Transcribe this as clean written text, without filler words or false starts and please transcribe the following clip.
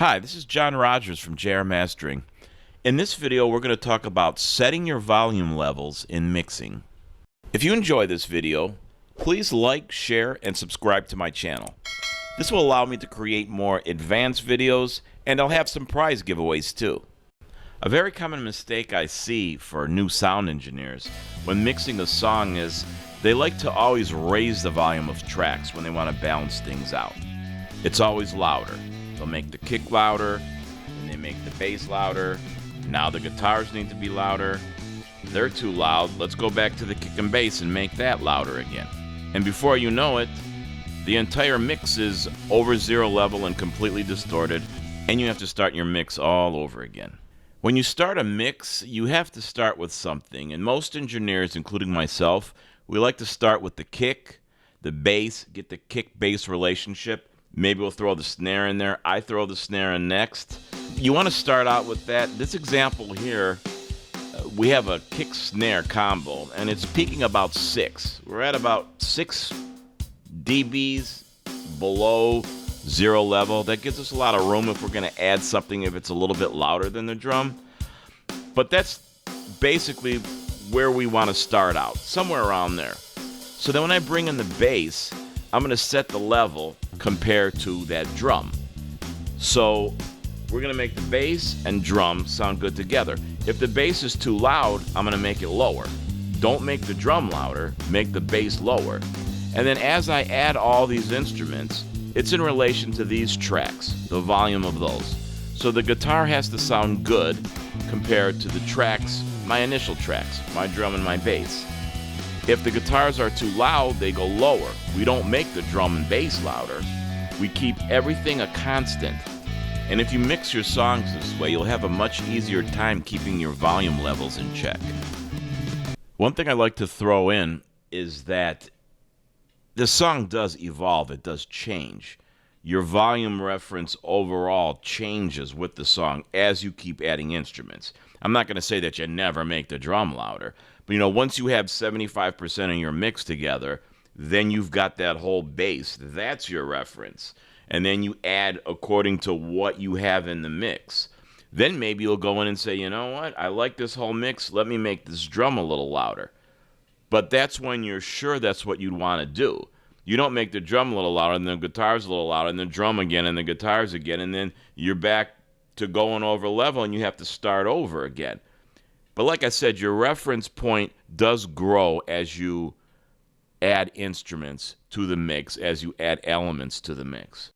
Hi, this is John Rogers from JR Mastering. In this video, we're going to talk about setting your volume levels in mixing. If you enjoy this video, please like, share, and subscribe to my channel. This will allow me to create more advanced videos, and I'll have some prize giveaways too. A very common mistake I see for new sound engineers when mixing a song is they like to always raise the volume of tracks when they want to balance things out. It's always louder. They'll make the kick louder, and they make the bass louder. Now the guitars need to be louder. They're too loud. Let's go back to the kick and bass and make that louder again. And before you know it, the entire mix is over zero level and completely distorted, and you have to start your mix all over again. When you start a mix, you have to start with something, and most engineers, including myself, we like to start with the kick, the bass, get the kick-bass relationship. Maybe we'll throw the snare in there. I throw the snare in next. You want to start out with that. This example here, we have a kick-snare combo, and it's peaking about 6. We're at about 6 dBs below zero level. That gives us a lot of room if we're going to add something if it's a little bit louder than the drum. But that's basically where we want to start out, somewhere around there. So then when I bring in the bass, I'm going to set the level compared to that drum. So we're going to make the bass and drum sound good together. If the bass is too loud, I'm going to make it lower. Don't make the drum louder, make the bass lower. And then as I add all these instruments, it's in relation to these tracks, the volume of those. So the guitar has to sound good compared to the tracks, my initial tracks, my drum and my bass. If the guitars are too loud, they go lower. We don't make the drum and bass louder. We keep everything a constant. And if you mix your songs this way, you'll have a much easier time keeping your volume levels in check. One thing I like to throw in is that the song does evolve. It does change. Your volume reference overall changes with the song as you keep adding instruments. I'm not going to say that you never make the drum louder, but once you have 75% of your mix together, then you've got that whole bass. That's your reference. And then you add according to what you have in the mix. Then maybe you'll go in and say, you know what? I like this whole mix. Let me make this drum a little louder. But that's when you're sure that's what you'd want to do. You don't make the drum a little louder, and the guitar's a little louder, and the drum again, and the guitars again, and then you're back to going over level, and you have to start over again. But like I said, your reference point does grow as you add instruments to the mix, as you add elements to the mix.